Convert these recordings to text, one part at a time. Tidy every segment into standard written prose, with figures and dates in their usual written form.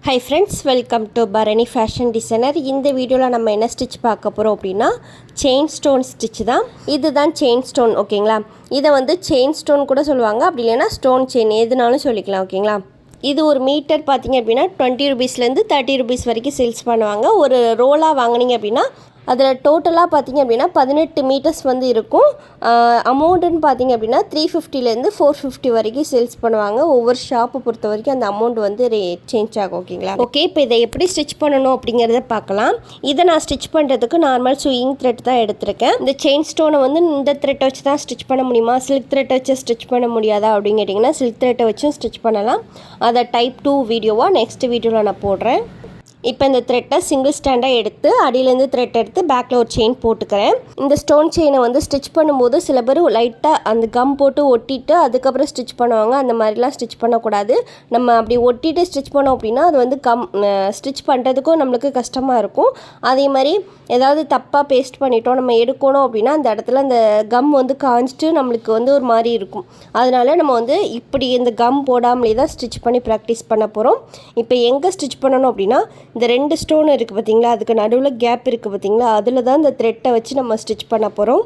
Hi friends, welcome to Bharani fashion designer. இந்த வீடியோவில் நம்ம என்ன ஸ்டிச் பார்க்க போகிறோம் அப்படின்னா செயின் ஸ்டோன் ஸ்டிச் தான். இதுதான் செயின் ஸ்டோன், ஓகேங்களா. இதை வந்து செயின் ஸ்டோன் கூட சொல்லுவாங்க, அப்படி இல்லைன்னா ஸ்டோன் செயின் எதுனாலும் சொல்லிக்கலாம், ஓகேங்களா. இது ஒரு மீட்டர் பார்த்திங்க அப்படின்னா 20 ரூபீஸ்லேருந்து 30 ரூபீஸ் வரைக்கும் சேல்ஸ் பண்ணுவாங்க. ஒரு ரோலாக வாங்கினீங்க அப்படின்னா அதில் டோட்டலாக பார்த்திங்க அப்படின்னா 18 மீட்டர்ஸ் வந்து இருக்கும். அமௌண்ட்டுன்னு பார்த்திங்க அப்படின்னா 350லேருந்து 450 வரைக்கும் சேல்ஸ் பண்ணுவாங்க. ஒவ்வொரு ஷாப்பை பொறுத்த வரைக்கும் அந்த அமௌண்ட் வந்து சேஞ்ச் ஆகும், ஓகேங்களா. ஓகே, இப்போ இதை எப்படி ஸ்டிச் பண்ணணும் அப்படிங்கிறத பார்க்கலாம். இதை நான் ஸ்டிச் பண்ணுறதுக்கு நார்மல் ஸ்விங் த்ரெட் தான் எடுத்திருக்கேன். இந்த செயின் ஸ்டோனை வந்து இந்த த்ரெட்டை வச்சு தான் ஸ்டிச் பண்ண முடியுமா, சில்க் த்ரெட்டை வச்சு ஸ்டிச் பண்ண முடியாதா அப்படின்னு கேட்டிங்கன்னா சில்க் த்ரெட்டை வச்சும் ஸ்டிச் பண்ணலாம். அதை டைப் 2 வீடியோவாக நெக்ஸ்ட் வீடியோவில் நான் போடுறேன். இப்போ இந்த த்ரெட்டை சிங்கிள் ஸ்டாண்டாக எடுத்து அடியிலேருந்து த்ரெட் எடுத்து பேக்கில் ஒரு செயின் போட்டுக்கிறேன். இந்த ஸ்டோன் செயினை வந்து ஸ்டிச் பண்ணும்போது சில பேர் லைட்டாக அந்த கம் போட்டு ஒட்டிட்டு அதுக்கப்புறம் ஸ்டிச் பண்ணுவாங்க. அந்த மாதிரிலாம் ஸ்டிச் பண்ணக்கூடாது. நம்ம அப்படி ஒட்டிட்டு ஸ்டிச் பண்ணோம் அப்படின்னா அது வந்து ஸ்டிச் பண்ணுறதுக்கும் நம்மளுக்கு கஷ்டமாக இருக்கும். அதே மாதிரி ஏதாவது தப்பாக பேஸ்ட் பண்ணிட்டோம் நம்ம எடுக்கணும் அப்படின்னா அந்த இடத்துல அந்த கம் வந்து காஞ்சிட்டு நம்மளுக்கு வந்து ஒரு மாதிரி இருக்கும். அதனால நம்ம வந்து இப்படி இந்த கம் போடாமலே தான் ஸ்டிச் பண்ணி ப்ராக்டிஸ் பண்ண போகிறோம். இப்போ எங்கே ஸ்டிச் பண்ணணும் அப்படின்னா இந்த 2 ஸ்டோன் இருக்குது பார்த்திங்களா, அதுக்கு நடுவில் கேப் இருக்குது பார்த்திங்களா, அதில் தான் இந்த த்ரெட்டை வச்சு நம்ம ஸ்டிச் பண்ண போகிறோம்.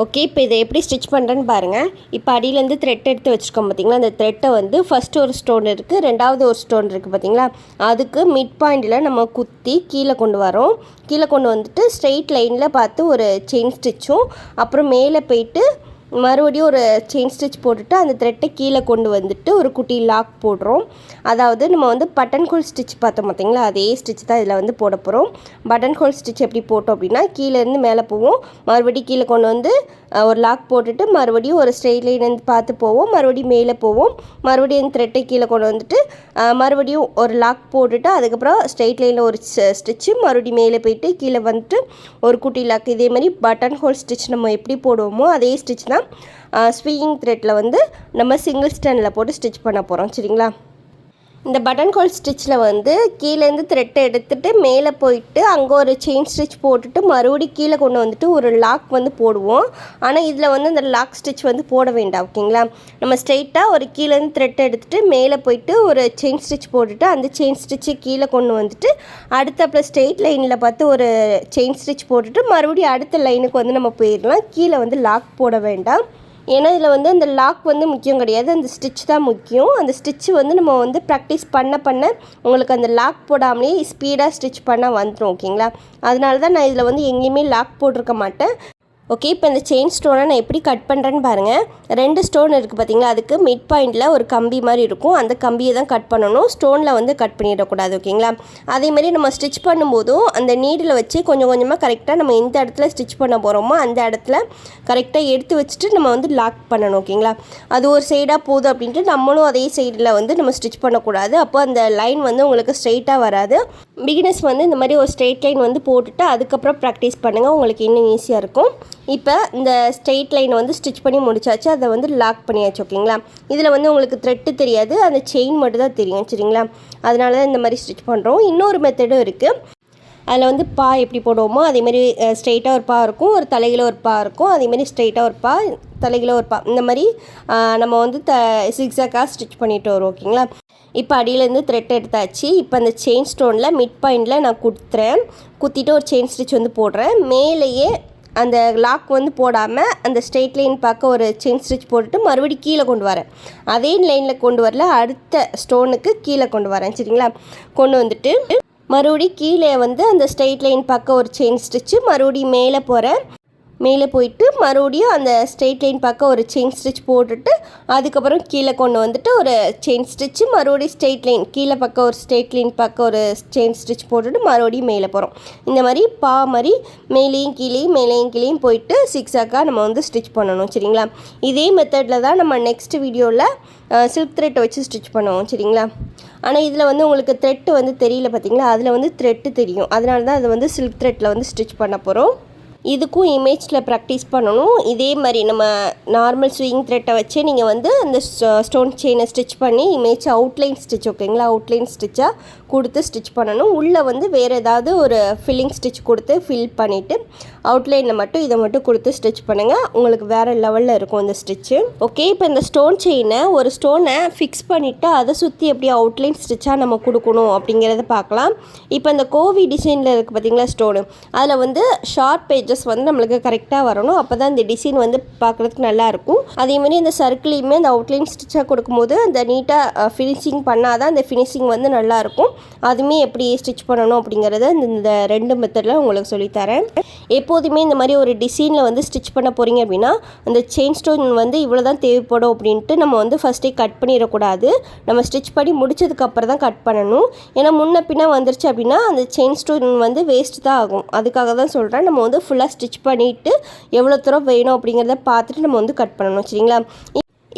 ஓகே, இப்போ இதை எப்படி ஸ்டிச் பண்ணுறேன்னு பாருங்கள். இப்போ அடியிலேருந்து த்ரெட் எடுத்து வச்சுருக்கோம் பார்த்திங்களா, அந்த த்ரெட்டை வந்து ஃபஸ்ட்டு ஒரு ஸ்டோன் இருக்குது, ரெண்டாவது ஒரு ஸ்டோன் இருக்குது பார்த்திங்களா, அதுக்கு மிட் பாயிண்டில் நம்ம குத்தி கீழே கொண்டு வரோம். கீழே கொண்டு வந்துட்டு ஸ்ட்ரெயிட் லைனில் பார்த்து ஒரு செயின் ஸ்டிச்சும் அப்புறம் மேலே போயிட்டு மறுபடியும் ஒரு செயின் ஸ்டிச் போட்டுட்டு அந்த த்ரெட்டை கீழே கொண்டு வந்துட்டு ஒரு குட்டி லாக் போடுறோம். அதாவது நம்ம வந்து பட்டன் ஹோல் ஸ்டிச் பார்த்தோம் பார்த்திங்களா, அதே ஸ்டிச் தான் இதில் வந்து போட போகிறோம். பட்டன் ஹோல் ஸ்டிச் எப்படி போட்டோம் அப்படின்னா கீழேருந்து மேலே போவோம், மறுபடியும் கீழே கொண்டு வந்து ஒரு லாக் போட்டுட்டு மறுபடியும் ஒரு ஸ்ட்ரெயிட் லைன்லேருந்து பார்த்து போவோம், மறுபடியும் மேலே போவோம், மறுபடியும் த்ரெட்டை கீழே கொண்டு வந்துட்டு மறுபடியும் ஒரு லாக் போட்டுட்டு அதுக்கப்புறம் ஸ்ட்ரெயிட் லைனில் ஒரு ஸ்டிச்சு, மறுபடியும் மேலே போயிட்டு கீழே வந்துட்டு ஒரு குட்டி லாக். இதே மாதிரி பட்டன் ஹோல் ஸ்டிச் நம்ம எப்படி போடுவோமோ அதே ஸ்டிச் தான் ஸ்விங் த்ரெட்டில் வந்து நம்ம சிங்கிள் ஸ்டாண்டில் போட்டு ஸ்டிச் பண்ண போகிறோம், சரிங்களா. இந்த பட்டன் ஹோல் ஸ்டிச்சில் வந்து கீழேருந்து த்ரெட்டை எடுத்துகிட்டு மேலே போயிட்டு அங்கே ஒரு செயின் ஸ்டிச் போட்டுட்டு மறுபடியும் கீழே கொண்டு வந்துட்டு ஒரு லாக் வந்து போடுவோம். ஆனால் இதில் வந்து அந்த லாக் ஸ்டிச் வந்து போட வேண்டாம், ஓகேங்களா. நம்ம ஸ்ட்ரெயிட்டாக ஒரு கீழேருந்து த்ரெட்டை எடுத்துகிட்டு மேலே போயிட்டு ஒரு செயின் ஸ்டிச் போட்டுட்டு அந்த செயின் ஸ்டிச்சை கீழே கொண்டு வந்துட்டு அடுத்தப்பில் ஸ்ட்ரெயிட் லைனில் பார்த்து ஒரு செயின் ஸ்டிச் போட்டுட்டு மறுபடியும் அடுத்த லைனுக்கு வந்து நம்ம போயிடலாம். கீழே வந்து லாக் போட வேண்டாம். ஏன்னா இதில் வந்து அந்த லாக் வந்து முக்கியம் கிடையாது, அந்த ஸ்டிச் தான் முக்கியம். அந்த ஸ்டிச்சு வந்து நம்ம வந்து ப்ராக்டிஸ் பண்ண உங்களுக்கு அந்த லாக் போடாமலே ஸ்பீடாக ஸ்டிச் பண்ண வந்துடும், ஓகேங்களா. அதனால தான் நான் இதில் வந்து எங்கேயுமே லாக் போட்டிருக்க மாட்டேன். ஓகே, இப்போ இந்த செயின் ஸ்டோனை நான் எப்படி கட் பண்ணுறேன்னு பாருங்கள். 2 ஸ்டோன் இருக்குது பார்த்திங்களா, அதுக்கு மிட் பாயிண்டில் ஒரு கம்பி மாதிரி இருக்கும், அந்த கம்பியை தான் கட் பண்ணணும். ஸ்டோனில் வந்து கட் பண்ணிடக்கூடாது, ஓகேங்களா. அதேமாதிரி நம்ம ஸ்டிச் பண்ணும்போதும் அந்த நீடில் வச்சு கொஞ்சம் கொஞ்சமாக கரெக்டாக நம்ம எந்த இடத்துல ஸ்டிச் பண்ண போகிறோமோ அந்த இடத்துல கரெக்டாக எடுத்து வச்சுட்டு நம்ம வந்து லாக் பண்ணணும், ஓகேங்களா. அது ஒரு சைடாக போகுது அப்படின்ட்டு நம்மளும் அதே சைடில் வந்து நம்ம ஸ்டிச் பண்ணக்கூடாது. அப்போ அந்த லைன் வந்து உங்களுக்கு ஸ்ட்ரெயிட்டாக வராது. பிகினர்ஸ் வந்து இந்த மாதிரி ஒரு ஸ்ட்ரெயிட் லைன் வந்து போட்டுட்டு அதுக்கப்புறம் ப்ராக்டிஸ் பண்ணுங்கள், உங்களுக்கு இன்னும் ஈஸியாக இருக்கும். இப்போ இந்த ஸ்ட்ரெயிட் லைனை வந்து ஸ்டிச் பண்ணி முடிச்சாச்சு, அதை வந்து லாக் பண்ணியாச்சு, ஓகேங்களா. இதில் வந்து உங்களுக்கு த்ரெட்டு தெரியாது, அந்த செயின் மட்டும் தான் தெரியும், சரிங்களா. அதனால தான் இந்த மாதிரி ஸ்டிச் பண்ணுறோம். இன்னொரு மெத்தடும் இருக்குது. அதில் வந்து பா எப்படி போடுவோமோ அதேமாதிரி ஸ்ட்ரெயிட்டாக ஒரு பா இருக்கும், ஒரு தலையில் ஒரு பா இருக்கும், அதேமாதிரி ஸ்ட்ரெயிட்டாக ஒரு பா, தலையில் ஒரு பா, இந்த மாதிரி நம்ம வந்து சிக்ஸாக்காக ஸ்டிச் பண்ணிட்டு வரும், ஓகேங்களா. இப்போ அடியிலேருந்து த்ரெட் எடுத்தாச்சு. இப்போ அந்த செயின் ஸ்டோனில் மிட் பாயிண்டில் நான் குத்திட்டு ஒரு செயின் ஸ்டிச் வந்து போடுறேன். மேலேயே அந்த லாக் வந்து போடாமல் அந்த ஸ்ட்ரெயிட் லைன் பார்க்க ஒரு செயின் ஸ்டிச் போட்டுட்டு மறுபடியும் கீழே கொண்டு வரேன். அதே லைனில் கொண்டு வரல, அடுத்த ஸ்டோனுக்கு கீழே கொண்டு வரேன், சரிங்களா. கொண்டு வந்துட்டு மறுபடியும் கீழே வந்து அந்த ஸ்ட்ரெயிட் லைன் பார்க்க ஒரு செயின் ஸ்டிச்சு, மறுபடியும் மேலே போகிறேன். மேலே போயிட்டு மறுபடியும் அந்த ஸ்ட்ரெயிட் லைன் பார்க்க ஒரு செயின் ஸ்டிச் போட்டுட்டு அதுக்கப்புறம் கீழே கொண்டு வந்துட்டு ஒரு செயின் ஸ்டிச்சு, மறுபடியும் ஸ்ட்ரெயிட் லைன் கீழே பக்கம் ஒரு ஸ்ட்ரெயிட் லைன் பார்க்க ஒரு செயின் ஸ்டிச் போட்டுட்டு மறுபடியும் மேலே போகிறோம். இந்த மாதிரி பா மாதிரி மேலேயும் கீழேயும் போயிட்டு சிக்ஸாக்காக நம்ம வந்து ஸ்டிச் பண்ணணும், சரிங்களா. இதே மெத்தடில் தான் நம்ம நெக்ஸ்ட் வீடியோவில் சில்க் த்ரெட்டை வச்சு ஸ்டிச் பண்ணுவோம், சரிங்களா. ஆனால் இதில் வந்து உங்களுக்கு த்ரெட்டு வந்து தெரியல பார்த்திங்களா, அதில் வந்து த்ரெட்டு தெரியும், அதனால தான் அதை வந்து சில்க் த்ரெட்டில் வந்து ஸ்டிச் பண்ண போகிறோம். இதுக்கும் இமேஜில் ப்ராக்டிஸ் பண்ணணும். இதே மாதிரி நம்ம நார்மல் ஸ்விங் த்ரெட்டை வச்சு நீங்கள் வந்து அந்த ஸ்டோன் செயினை ஸ்டிச் பண்ணி இமேஜ் அவுட்லைன் ஸ்டிச், ஓகேங்களா. அவுட்லைன் ஸ்டிச்சாக கொடுத்து ஸ்டிச் பண்ணணும். உள்ளே வந்து வேறு ஏதாவது ஒரு ஃபில்லிங் ஸ்டிச் கொடுத்து ஃபில் பண்ணிவிட்டு அவுட்லைனில் மட்டும் இதை மட்டும் கொடுத்து ஸ்டிச் பண்ணுங்கள். உங்களுக்கு வேறு லெவலில் இருக்கும் இந்த ஸ்டிச்சு. ஓகே, இப்போ இந்த ஸ்டோன் செயினை ஒரு ஸ்டோனை ஃபிக்ஸ் பண்ணிவிட்டு அதை சுற்றி எப்படி அவுட்லைன் ஸ்டிச்சாக நம்ம கொடுக்கணும் அப்படிங்கிறத பார்க்கலாம். இப்போ இந்த கோவி டிசைனில் இருக்குது பார்த்திங்களா ஸ்டோனு, அதில் வந்து ஷார்ட் பேஜஸ் வந்து நம்மளுக்கு கரெக்டாக வரணும். அப்போ தான் இந்த டிசைன் வந்து பார்க்குறதுக்கு நல்லாயிருக்கும். அதேமாதிரி இந்த சர்க்கிளையுமே அந்த அவுட்லைன் ஸ்டிச்சாக கொடுக்கும்போது அந்த நீட்டாக ஃபினிஷிங் பண்ணால் தான் அந்த ஃபினிஷிங் வந்து நல்லாயிருக்கும். அதுவுமே எப்படி ஸ்டிச் பண்ணணும் அப்படிங்கிறத இந்த 2 மெத்தடில் உங்களுக்கு சொல்லித்தரேன். எப்போதுமே இந்த மாதிரி ஒரு டிசைனில் வந்து ஸ்டிச் பண்ண போகிறீங்க அப்படின்னா அந்த செயின் ஸ்டோன் வந்து இவ்வளோ தான் தேவைப்படும் அப்படின்ட்டு நம்ம வந்து ஃபஸ்ட்டே கட் பண்ணிடக்கூடாது. நம்ம ஸ்டிச் பண்ணி முடிச்சதுக்கப்புறம் தான் கட் பண்ணணும். ஏன்னா முன்ன பின்ன வந்துருச்சு அப்படின்னா அந்த செயின் ஸ்டோன் வந்து வேஸ்ட் தான் ஆகும். அதுக்காக தான் சொல்கிறேன், நம்ம வந்து ஃபுல்லாக ஸ்டிச் பண்ணிவிட்டு எவ்வளோ தூரம் வேணும் அப்படிங்கிறத பார்த்துட்டு நம்ம வந்து கட் பண்ணணும். சரிங்களா?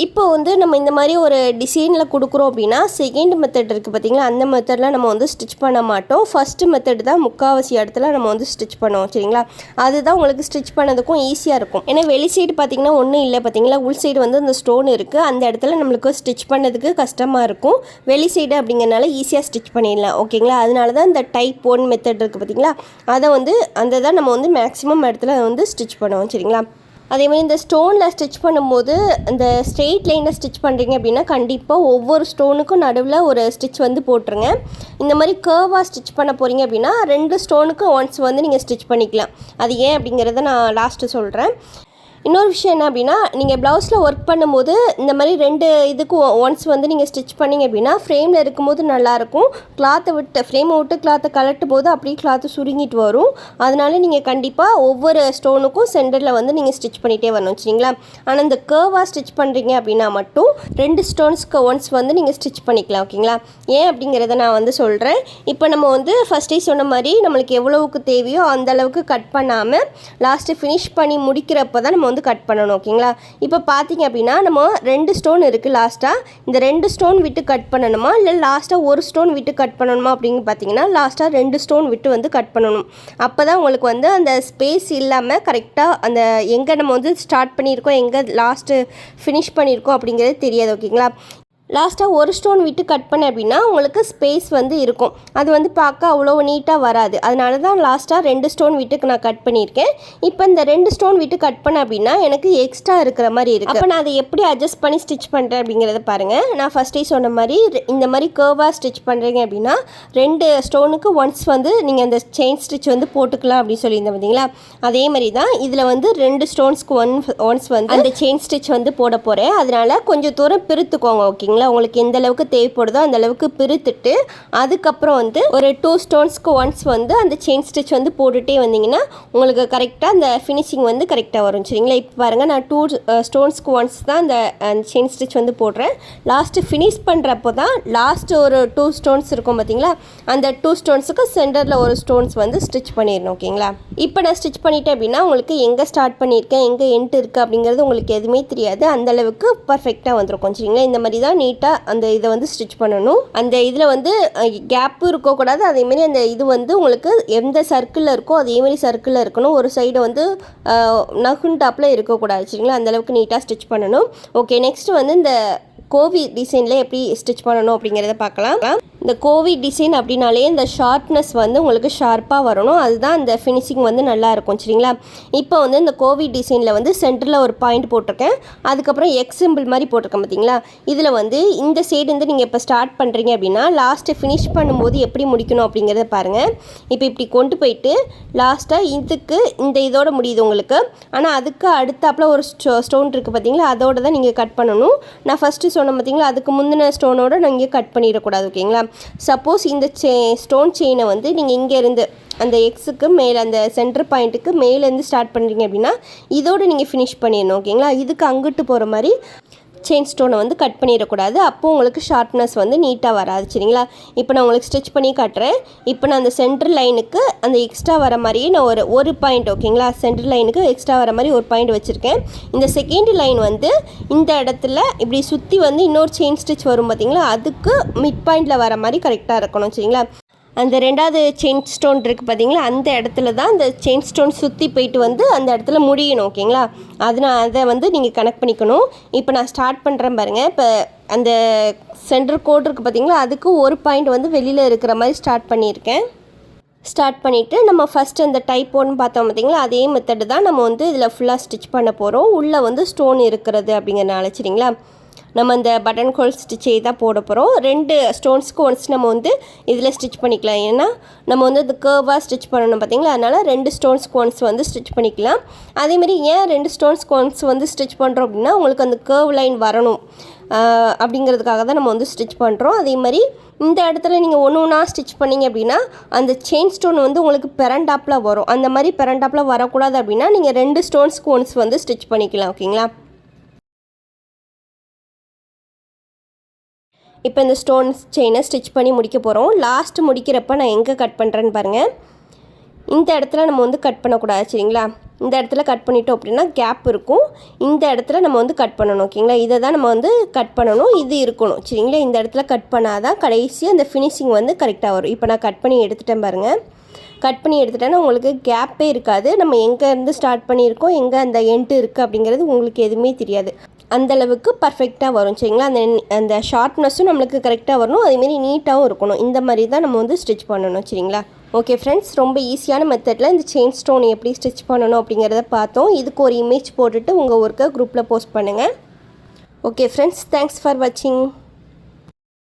இப்போ வந்து நம்ம இந்த மாதிரி ஒரு டிசைனில் கொடுக்குறோம் அப்படின்னா செகண்ட் மெத்தட் இருக்குது பார்த்திங்களா, அந்த மெத்தடில் நம்ம வந்து ஸ்டிச் பண்ண மாட்டோம். ஃபஸ்ட்டு மெத்தட் தான் முக்கால்வாசி இடத்துல நம்ம வந்து ஸ்டிச் பண்ணுவோம். சரிங்களா? அதுதான் உங்களுக்கு ஸ்டிச் பண்ணதுக்கும் ஈஸியாக இருக்கும். ஏன்னா வெளி சைடு பார்த்திங்கன்னா ஒன்றும் இல்லை பார்த்திங்களா, உள் சைடு வந்து அந்த ஸ்டோன் இருக்குது, அந்த இடத்துல நம்மளுக்கு ஸ்டிச் பண்ணதுக்கு கஷ்டமாக இருக்கும். வெளி சைடு அப்படிங்கிறனால ஈஸியாக ஸ்டிச் பண்ணிடலாம். ஓகேங்களா? அதனால தான் இந்த டைப் 1 மெத்தட் இருக்குது பார்த்திங்களா, அதை வந்து அந்த தான் நம்ம வந்து மேக்ஸிமம் இடத்துல வந்து ஸ்டிச் பண்ணுவோம். சரிங்களா? அதே மாதிரி இந்த ஸ்டோனில் ஸ்டிச் பண்ணும்போது இந்த ஸ்ட்ரெயிட் லைனில் ஸ்டிச் பண்ணுறீங்க அப்படின்னா கண்டிப்பாக ஒவ்வொரு ஸ்டோனுக்கும் நடுவில் ஒரு ஸ்டிச் வந்து போட்டுருங்க. இந்த மாதிரி கர்வாக ஸ்டிச் பண்ண போகிறீங்க அப்படின்னா 2 ஸ்டோனுக்கு ஒன்ஸ் வந்து நீங்கள் ஸ்டிச் பண்ணிக்கலாம். அது ஏன் அப்படிங்கிறத நான் லாஸ்ட்டு சொல்கிறேன். இன்னொரு விஷயம் என்ன அப்படின்னா, நீங்கள் ப்ளவுஸில் ஒர்க் பண்ணும்போது இந்த மாதிரி 2 இதுக்கும் ஒன்ஸ் வந்து நீங்கள் ஸ்டிச் பண்ணிங்க அப்படின்னா ஃப்ரேமில் இருக்கும்போது நல்லாயிருக்கும். ஃப்ரேமை விட்டு கிளாத்தை கலட்டும் போது அப்படியே கிளாத்து சுருங்கிட்டு வரும். அதனால நீங்கள் கண்டிப்பாக ஒவ்வொரு ஸ்டோனுக்கும் சென்டரில் வந்து நீங்கள் ஸ்டிச் பண்ணிகிட்டே வரணும். சரிங்களா? ஆனால் இந்த கர்வாக ஸ்டிச் பண்ணுறீங்க அப்படின்னா மட்டும் 2 ஸ்டோன்ஸ்க்கு ஒன்ஸ் வந்து நீங்கள் ஸ்டிச் பண்ணிக்கலாம். ஓகேங்களா? ஏன் அப்படிங்கிறத நான் வந்து சொல்கிறேன். இப்போ நம்ம வந்து ஃபஸ்ட்டே சொன்ன மாதிரி நம்மளுக்கு எவ்வளவுக்கு தேவையோ அந்தளவுக்கு கட் பண்ணாமல் லாஸ்ட்டு ஃபினிஷ் பண்ணி முடிக்கிறப்ப தான் நம்ம வந்து கட் பண்ணணும். ஓகேங்களா? இப்போ பார்த்தீங்க அப்படின்னா நம்ம 2 ஸ்டோன் இருக்குது லாஸ்ட்டாக. இந்த 2 ஸ்டோன் விட்டு கட் பண்ணணுமா இல்லை லாஸ்ட்டாக ஒரு ஸ்டோன் விட்டு கட் பண்ணணுமா அப்படின்னு பார்த்தீங்கன்னா லாஸ்ட்டாக 2 ஸ்டோன் விட்டு வந்து கட் பண்ணணும். அப்போ தான் உங்களுக்கு வந்து அந்த ஸ்பேஸ் இல்லாமல் கரெக்டாக அந்த எங்கே நம்ம வந்து ஸ்டார்ட் பண்ணியிருக்கோம் எங்கே லாஸ்ட்டு ஃபினிஷ் பண்ணியிருக்கோம் அப்படிங்கிறது தெரியாது. ஓகேங்களா? லாஸ்ட்டாக ஒரு ஸ்டோன் விட்டு கட் பண்ண அப்படின்னா உங்களுக்கு ஸ்பேஸ் வந்து இருக்கும், அது வந்து பார்க்க அவ்வளோ நீட்டாக வராது. அதனால தான் லாஸ்ட்டாக 2 ஸ்டோன் விட்டுக்கு நான் கட் பண்ணியிருக்கேன். இப்போ இந்த 2 ஸ்டோன் விட்டு கட் பண்ண அப்படின்னா எனக்கு எக்ஸ்ட்ரா இருக்கிற மாதிரி இருக்குது. அப்போ நான் அதை எப்படி அட்ஜஸ்ட் பண்ணி ஸ்டிச் பண்ணுறேன் அப்படிங்கிறத பாருங்கள். நான் ஃபஸ்ட்டே சொன்ன மாதிரி இந்த மாதிரி கர்வாக ஸ்டிச் பண்ணுறீங்க அப்படின்னா 2 ஸ்டோனுக்கு ஒன்ஸ் வந்து நீங்கள் அந்த செயின் ஸ்டிச் வந்து போட்டுக்கலாம் அப்படின்னு சொல்லியிருந்தேன் பார்த்தீங்களா, அதே மாதிரி தான் இதில் வந்து 2 ஸ்டோன்ஸ்க்கு ஒன்ஸ் வந்து அந்த செயின் ஸ்டிச் வந்து போட போகிறேன். அதனால் கொஞ்சம் தூரம் பிரித்துக்கோங்க. ஓகேங்களா? உங்களுக்கு எந்த அளவுக்கு தேவைப்படுதோ அந்த அளவுக்கு பிரித்துட்டு அதுக்கப்புறம் வந்து ஒரு 2 ஸ்டோன்ஸ்க்கு ஒன்ஸ் வந்து அந்த செயின் ஸ்டிச் வந்து போட்டுகிட்டே வந்தீங்கன்னா உங்களுக்கு கரெக்டாக அந்த ஃபினிஷிங் வந்து கரெக்டாக வரும். சரிங்களா? இப்போ பாருங்கள், நான் 2 ஸ்டோன்ஸ்க்கு ஒன்ஸ் தான் அந்த செயின் ஸ்டிச் வந்து போடுறேன். லாஸ்ட்டு ஃபினிஷ் பண்ணுறப்போ தான் லாஸ்ட்டு ஒரு 2 ஸ்டோன்ஸ் இருக்கும் பார்த்தீங்களா, அந்த 2 ஸ்டோன்ஸுக்கு சென்டரில் ஒரு ஸ்டோன்ஸ் வந்து ஸ்டிச் பண்ணிடணும். ஓகேங்களா? இப்போ நான் ஸ்டிச் பண்ணிட்டேன் அப்படின்னா உங்களுக்கு எங்கே ஸ்டார்ட் பண்ணியிருக்கேன் எங்கே எண்ட் இருக்குது அப்படிங்கிறது உங்களுக்கு எதுவுமே தெரியாது. அந்தளவுக்கு பர்ஃபெக்டாக வந்துருக்கும். சரிங்களா? இந்த மாதிரி தான் நீட்டாக அந்த இதை வந்து ஸ்டிச் பண்ணணும். அந்த இதில் வந்து கேப்பும் இருக்கக்கூடாது. அதேமாரி அந்த இது வந்து உங்களுக்கு எந்த சர்க்கிளில் இருக்கோ அதேமாரி சர்க்கிளில் இருக்கணும். ஒரு சைடு வந்து நகுன் டாப்பில் இருக்கக்கூடாது. சரிங்களா? அந்தளவுக்கு நீட்டாக ஸ்டிச் பண்ணணும். ஓகே, நெக்ஸ்ட்டு வந்து இந்த கோவி டிசைனில் எப்படி ஸ்டிச் பண்ணணும் அப்படிங்கிறத பார்க்கலாம். இந்த கோவி டிசைன் அப்படின்னாலே இந்த ஷார்ப்னஸ் வந்து உங்களுக்கு ஷார்ப்பாக வரணும். அதுதான் இந்த ஃபினிஷிங் வந்து நல்லா இருக்கும். சரிங்களா? இப்போ வந்து இந்த கோவி டிசைனில் வந்து சென்டரில் ஒரு பாயிண்ட் போட்டிருக்கேன், அதுக்கப்புறம் எக்ஸ் சிம்பிள் மாதிரி போட்டிருக்கேன் பார்த்தீங்களா. இதில் வந்து இந்த சைடு வந்து நீங்கள் இப்போ ஸ்டார்ட் பண்ணுறீங்க அப்படின்னா லாஸ்ட்டு ஃபினிஷ் பண்ணும்போது எப்படி முடிக்கணும் அப்படிங்கிறத பாருங்கள். இப்போ இப்படி கொண்டு போயிட்டு லாஸ்ட்டாக இதுக்கு இந்த இதோட முடியுது உங்களுக்கு. ஆனால் அதுக்கு அடுத்தாப்பில் ஒரு ஸ்டோன் இருக்குது பார்த்தீங்களா, அதோட தான் நீங்கள் கட் பண்ணணும். நான் ஃபஸ்ட்டு சொன்ன பார்த்தீங்களா, அதுக்கு முந்தின ஸ்டோனோட நீங்கள் கட் பண்ணிடக்கூடாது. ஓகேங்களா? சப்போஸ் இந்த ஸ்டோன் செயினை வந்து நீங்கள் இங்கேருந்து அந்த எக்ஸுக்கு மேலே அந்த சென்டர் பாயிண்ட்டுக்கு மேலேருந்து ஸ்டார்ட் பண்ணுறீங்க அப்படின்னா இதோடு நீங்கள் ஃபினிஷ் பண்ணிடணும். ஓகேங்களா? இதுக்கு அங்கிட்டு போகிற மாதிரி செயின் ஸ்டோனை வந்து கட் பண்ணிடக்கூடாது. அப்போது உங்களுக்கு ஷார்ப்னஸ் வந்து நீட்டாக வராது. சரிங்களா? இப்போ நான் உங்களுக்கு ஸ்டிச் பண்ணி காட்டுறேன். இப்போ நான் அந்த சென்டர் லைனுக்கு அந்த எக்ஸ்ட்ரா வர மாதிரியே நான் ஒரு பாயிண்ட், ஓகேங்களா, சென்டர் லைனுக்கு எக்ஸ்ட்ரா வர மாதிரி ஒரு பாயிண்ட் வச்சுருக்கேன். இந்த செகண்ட் லைன் வந்து இந்த இடத்துல இப்படி சுற்றி வந்து இன்னொரு செயின் ஸ்டிச் வரும் பார்த்தீங்களா, அதுக்கு மிட் பாயிண்டில் வர மாதிரி கரெக்டாக இருக்கணும். சரிங்களா? அந்த 2வது செயின் ஸ்டோன் இருக்குது பார்த்தீங்களா, அந்த இடத்துல தான் அந்த செயின் ஸ்டோன் சுற்றி போயிட்டு வந்து அந்த இடத்துல முடியணும். ஓகேங்களா? அதை வந்து நீங்கள் கனெக்ட் பண்ணிக்கணும். இப்போ நான் ஸ்டார்ட் பண்ணுறேன் பாருங்கள். இப்போ அந்த சென்டர் கோடு இருக்குது பார்த்திங்களா, அதுக்கு ஒரு பாயிண்ட் வந்து வெளியில் இருக்கிற மாதிரி ஸ்டார்ட் பண்ணியிருக்கேன். ஸ்டார்ட் பண்ணிவிட்டு நம்ம ஃபஸ்ட்டு அந்த டைப் 1 பார்த்தோம் பார்த்திங்களா, அதே மெத்தடு தான் நம்ம வந்து இதில் ஃபுல்லாக ஸ்டிச் பண்ண போகிறோம். உள்ளே வந்து ஸ்டோன் இருக்கிறது அப்படிங்கிறனால சரிங்களா. நம்ம இந்த பட்டன் ஹோல் ஸ்டிச்சே தான் போட போகிறோம். 2 ஸ்டோன்ஸ்க்கு ஒன்ஸ் நம்ம வந்து இதில் ஸ்டிச் பண்ணிக்கலாம். ஏன்னா நம்ம வந்து இந்த கேர்வாக ஸ்டிச் பண்ணணும் பார்த்திங்களா, அதனால் 2 ஸ்டோன்ஸ்க்கு ஒன்ஸ் வந்து ஸ்டிச் பண்ணிக்கலாம். அதேமாதிரி ஏன் 2 ஸ்டோன்ஸ்க்கு ஒன்ஸ் வந்து ஸ்டிச் பண்ணுறோம் அப்படின்னா, உங்களுக்கு அந்த கேர்வ் லைன் வரணும் அப்படிங்கிறதுக்காக தான் நம்ம வந்து ஸ்டிச் பண்ணுறோம். அதே மாதிரி இந்த இடத்துல நீங்கள் ஒன்று ஒன்றா ஸ்டிச் பண்ணிங்க அப்படின்னா அந்த செயின் ஸ்டோன் வந்து உங்களுக்கு பெரண்டாப்பில் வரும். அந்த மாதிரி பெரண்டாப்பில் வரக்கூடாது அப்படின்னா நீங்கள் 2 ஸ்டோன்ஸ்க்கு ஒன்ஸ் வந்து ஸ்டிச் பண்ணிக்கலாம். ஓகேங்களா. இப்போ இந்த ஸ்டோன்ஸ் செயினை ஸ்டிச் பண்ணி முடிக்க போகிறோம். லாஸ்ட்டு முடிக்கிறப்ப நான் எங்கே கட் பண்ணுறேன்னு பாருங்கள். இந்த இடத்துல நம்ம வந்து கட் பண்ணக்கூடாது சரிங்களா. இந்த இடத்துல கட் பண்ணிட்டோம் அப்படின்னா கேப் இருக்கும். இந்த இடத்துல நம்ம வந்து கட் பண்ணணும். ஓகேங்களா. இதை தான் நம்ம வந்து கட் பண்ணணும். இது இருக்கணும் சரிங்களா. இந்த இடத்துல கட் பண்ணாதான் கடைசி அந்த ஃபினிஷிங் வந்து கரெக்டாக வரும். இப்போ நான் கட் பண்ணி எடுத்துட்டேன் பாருங்கள். கட் பண்ணி எடுத்துட்டேன்னா உங்களுக்கு கேப்பே இருக்காது. நம்ம எங்கேருந்து ஸ்டார்ட் பண்ணியிருக்கோம், எங்கே அந்த எண்டு இருக்குது அப்படிங்கிறது உங்களுக்கு எதுவுமே தெரியாது. அந்தளவுக்கு பர்ஃபெக்டாக வரும் சரிங்களா. அந்த ஷார்ப்னஸும் நம்மளுக்கு கரெக்டாக வரணும். அதேமாரி நீட்டாகவும் இருக்கணும். இந்த மாதிரி தான் நம்ம வந்து ஸ்டிச் பண்ணணும் சரிங்களா. ஓகே ஃப்ரெண்ட்ஸ், ரொம்ப ஈஸியான மெத்தடில் இந்த செயின் ஸ்டோன் எப்படி ஸ்டிச் பண்ணணும் அப்படிங்கிறத பார்த்தோம். இதுக்கு ஒரு இமேஜ் போட்டுட்டு உங்கள் ஒர்க்கை குரூப்பில் போஸ்ட் பண்ணுங்கள். ஓகே ஃப்ரெண்ட்ஸ், தேங்க்ஸ் ஃபார் வாட்சிங்.